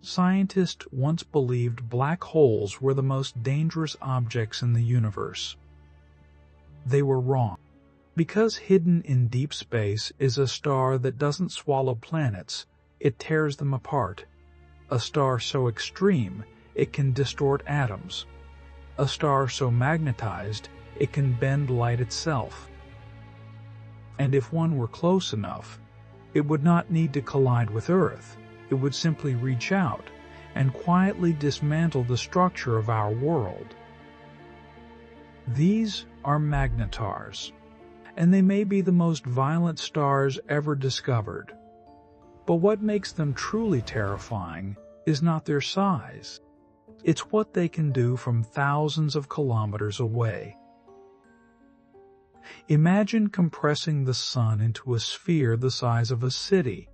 Scientists once believed black holes were the most dangerous objects in the universe. They were wrong. Because hidden in deep space is a star that doesn't swallow planets, it tears them apart. A star so extreme, it can distort atoms. A star so magnetized, it can bend light itself. And if one were close enough, it would not need to collide with Earth. It would simply reach out and quietly dismantle the structure of our world. These are magnetars, and they may be the most violent stars ever discovered. But what makes them truly terrifying is not their size. It's what they can do from thousands of kilometers away. Imagine compressing the sun into a sphere the size of a city,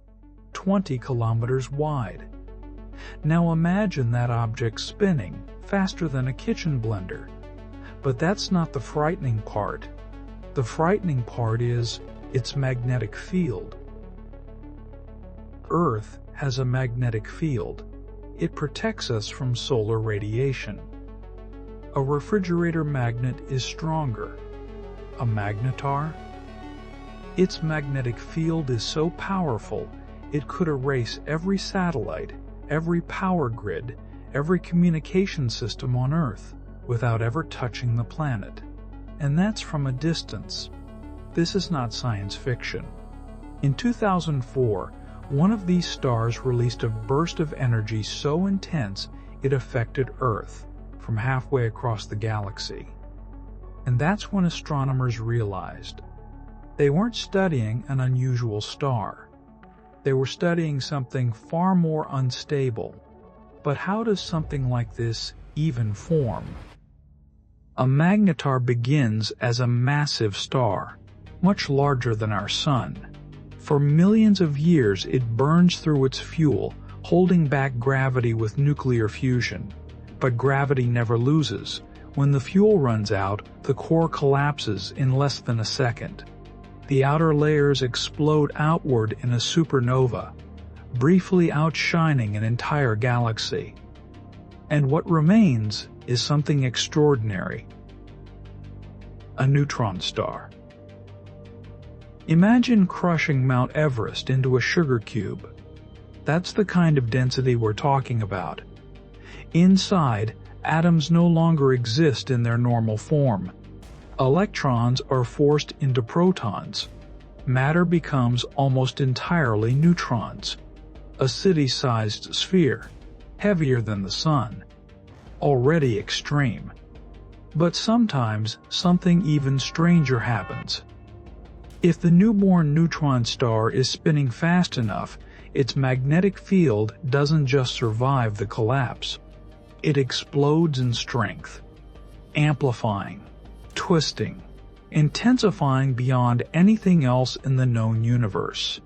20 kilometers wide. Now imagine that object spinning faster than a kitchen blender. But that's not the frightening part. The frightening part is its magnetic field. Earth has a magnetic field. It protects us from solar radiation. A refrigerator magnet is stronger. A magnetar? Its magnetic field is so powerful, it could erase every satellite, every power grid, every communication system on Earth without ever touching the planet. And that's from a distance. This is not science fiction. In 2004, one of these stars released a burst of energy so intense it affected Earth from halfway across the galaxy. And that's when astronomers realized they weren't studying an unusual star. They were studying something far more unstable. But how does something like this even form? A magnetar begins as a massive star, much larger than our Sun. For millions of years it burns through its fuel, holding back gravity with nuclear fusion. But gravity never loses. When the fuel runs out, the core collapses in less than a second. The outer layers explode outward in a supernova, briefly outshining an entire galaxy. And what remains is something extraordinary. A neutron star. Imagine crushing Mount Everest into a sugar cube. That's the kind of density we're talking about. Inside, atoms no longer exist in their normal form. Electrons are forced into protons. Matter becomes almost entirely neutrons. A city-sized sphere, heavier than the Sun. Already extreme. But sometimes something even stranger happens. If the newborn neutron star is spinning fast enough, its magnetic field doesn't just survive the collapse. It explodes in strength, amplifying, twisting, intensifying beyond anything else in the known universe.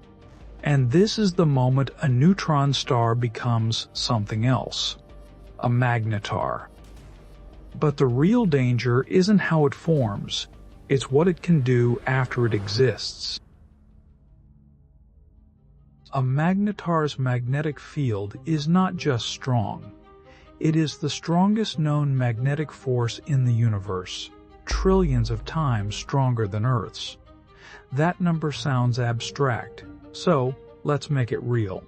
And this is the moment a neutron star becomes something else, a magnetar. But the real danger isn't how it forms, it's what it can do after it exists. A magnetar's magnetic field is not just strong. It is the strongest known magnetic force in the universe, trillions of times stronger than Earth's. That number sounds abstract, so let's make it real.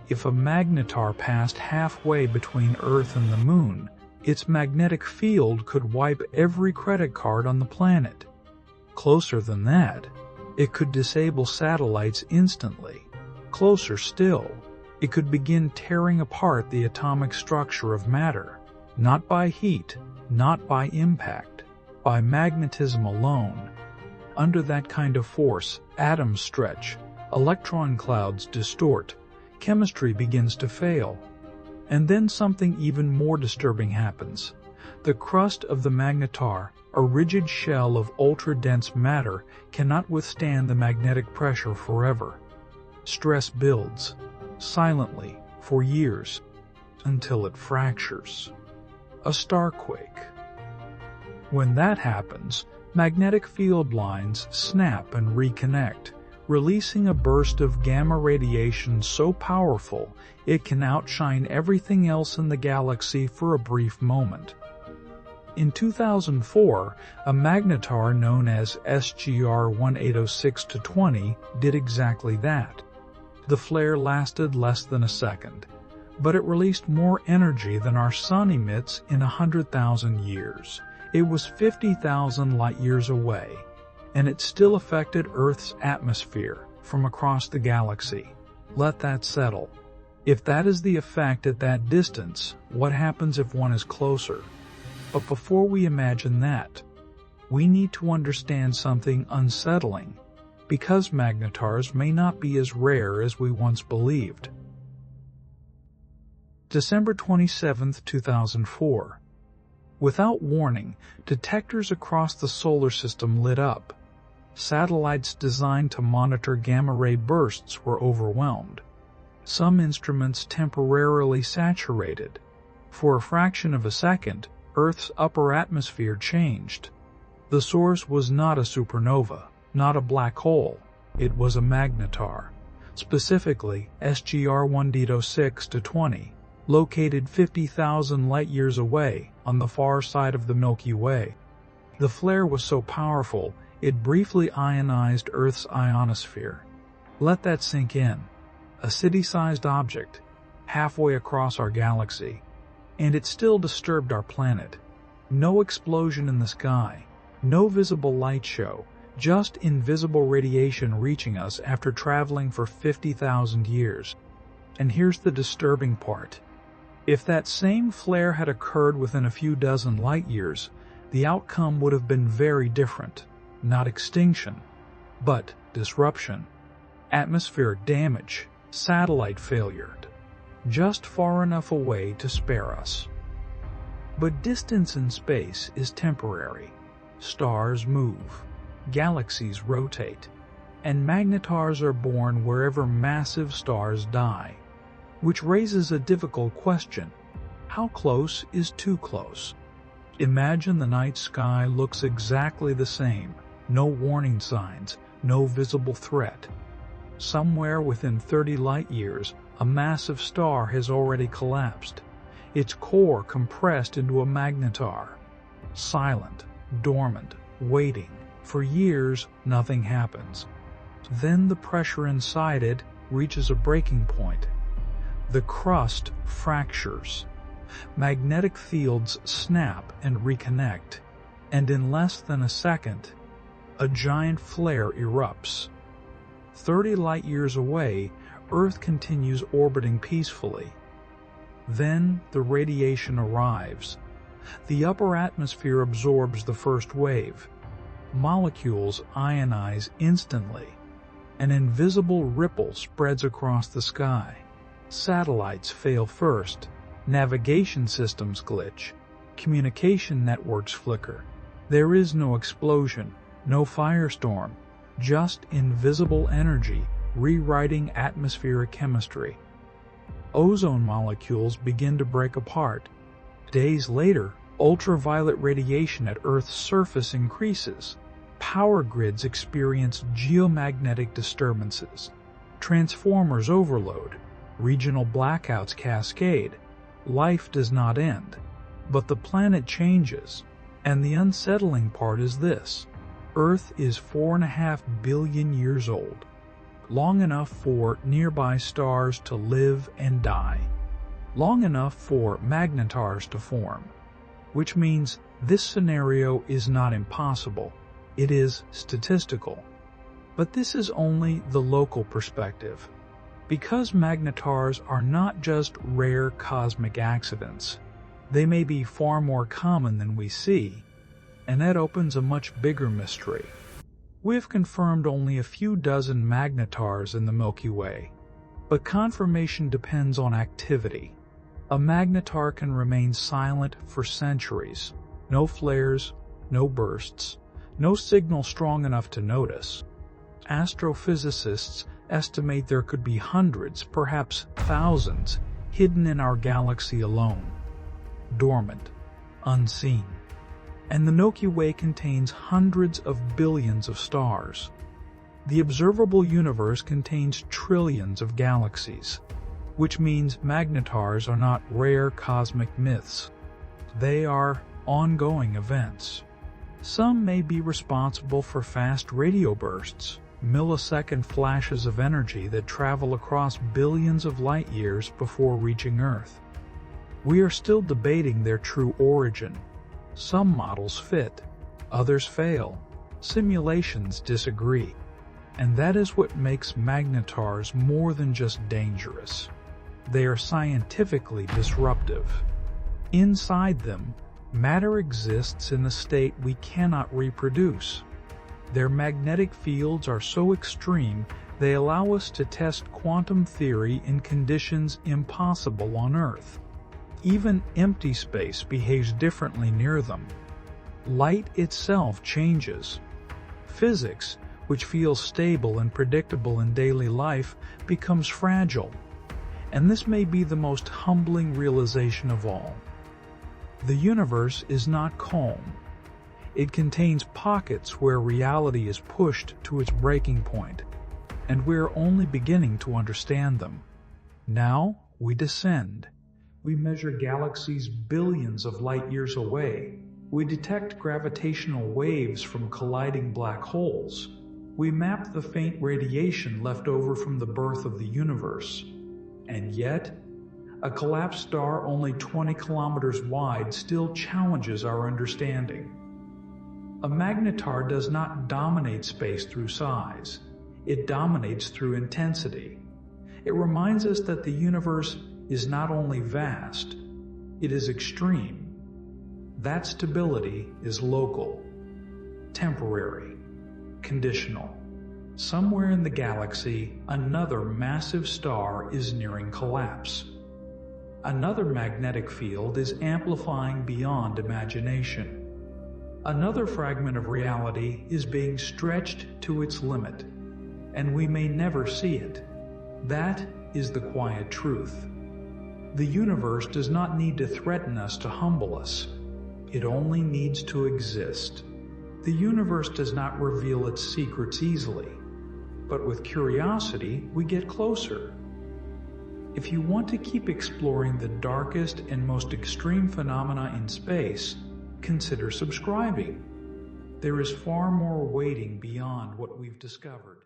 If a magnetar passed halfway between Earth and the Moon, its magnetic field could wipe every credit card on the planet. Closer than that, it could disable satellites instantly. Closer still, it could begin tearing apart the atomic structure of matter, not by heat, not by impact, by magnetism alone. Under that kind of force, atoms stretch, electron clouds distort, chemistry begins to fail. And then something even more disturbing happens. The crust of the magnetar, a rigid shell of ultra-dense matter, cannot withstand the magnetic pressure forever. Stress builds, silently, for years, until it fractures. A starquake. When that happens, magnetic field lines snap and reconnect, releasing a burst of gamma radiation so powerful it can outshine everything else in the galaxy for a brief moment. In 2004, a magnetar known as SGR 1806-20 did exactly that. The flare lasted less than a second, but it released more energy than our Sun emits in 100,000 years. It was 50,000 light-years away, and it still affected Earth's atmosphere from across the galaxy. Let that settle. If that is the effect at that distance, what happens if one is closer? But before we imagine that, we need to understand something unsettling, because magnetars may not be as rare as we once believed. December 27, 2004. Without warning, detectors across the solar system lit up. Satellites designed to monitor gamma-ray bursts were overwhelmed. Some instruments temporarily saturated. For a fraction of a second, Earth's upper atmosphere changed. The source was not a supernova, not a black hole. It was a magnetar, specifically SGR 1806-20, located 50,000 light-years away on the far side of the Milky Way. The flare was so powerful, it briefly ionized Earth's ionosphere. Let that sink in. A city-sized object, halfway across our galaxy. And it still disturbed our planet. No explosion in the sky, no visible light show, just invisible radiation reaching us after traveling for 50,000 years. And here's the disturbing part. If that same flare had occurred within a few dozen light-years, the outcome would have been very different. Not extinction, but disruption. Atmospheric damage, satellite failure. Just far enough away to spare us. But distance in space is temporary. Stars move, galaxies rotate, and magnetars are born wherever massive stars die. Which raises a difficult question. How close is too close? Imagine the night sky looks exactly the same. No warning signs, no visible threat. Somewhere within 30 light-years, a massive star has already collapsed, its core compressed into a magnetar. Silent, dormant, waiting. For years, nothing happens. Then the pressure inside it reaches a breaking point. The crust fractures. Magnetic fields snap and reconnect, and in less than a second, a giant flare erupts. 30 light-years away, Earth continues orbiting peacefully. Then the radiation arrives. The upper atmosphere absorbs the first wave. Molecules ionize instantly. An invisible ripple spreads across the sky. Satellites fail first. Navigation systems glitch. Communication networks flicker. There is no explosion, no firestorm, just invisible energy rewriting atmospheric chemistry. Ozone molecules begin to break apart. Days later, ultraviolet radiation at Earth's surface increases. Power grids experience geomagnetic disturbances. Transformers overload. Regional blackouts cascade. Life does not end, but the planet changes. And the unsettling part is this. Earth is 4.5 billion years old, long enough for nearby stars to live and die, long enough for magnetars to form, which means this scenario is not impossible, it is statistical. But this is only the local perspective, because magnetars are not just rare cosmic accidents. They may be far more common than we see, and that opens a much bigger mystery. We've confirmed only a few dozen magnetars in the Milky Way, but confirmation depends on activity. A magnetar can remain silent for centuries. No flares, no bursts, no signal strong enough to notice. Astrophysicists estimate there could be hundreds, perhaps thousands, hidden in our galaxy alone. Dormant, unseen. And the Milky Way contains hundreds of billions of stars. The observable universe contains trillions of galaxies, which means magnetars are not rare cosmic myths. They are ongoing events. Some may be responsible for fast radio bursts, millisecond flashes of energy that travel across billions of light years before reaching Earth. We are still debating their true origin. Some models fit, others fail. Simulations disagree. And that is what makes magnetars more than just dangerous. They are scientifically disruptive. Inside them, matter exists in a state we cannot reproduce. Their magnetic fields are so extreme they allow us to test quantum theory in conditions impossible on Earth. Even empty space behaves differently near them. Light itself changes. Physics, which feels stable and predictable in daily life, becomes fragile. And this may be the most humbling realization of all. The universe is not calm. It contains pockets where reality is pushed to its breaking point, and we're only beginning to understand them. Now we descend. We measure galaxies billions of light years away. We detect gravitational waves from colliding black holes. We map the faint radiation left over from the birth of the universe. And yet, a collapsed star only 20 kilometers wide still challenges our understanding. A magnetar does not dominate space through size. It dominates through intensity. It reminds us that the universe is not only vast, it is extreme. That stability is local, temporary, conditional. Somewhere in the galaxy, another massive star is nearing collapse. Another magnetic field is amplifying beyond imagination. Another fragment of reality is being stretched to its limit, and we may never see it. That is the quiet truth. The universe does not need to threaten us to humble us. It only needs to exist. The universe does not reveal its secrets easily, but with curiosity, we get closer. If you want to keep exploring the darkest and most extreme phenomena in space, consider subscribing. There is far more waiting beyond what we've discovered.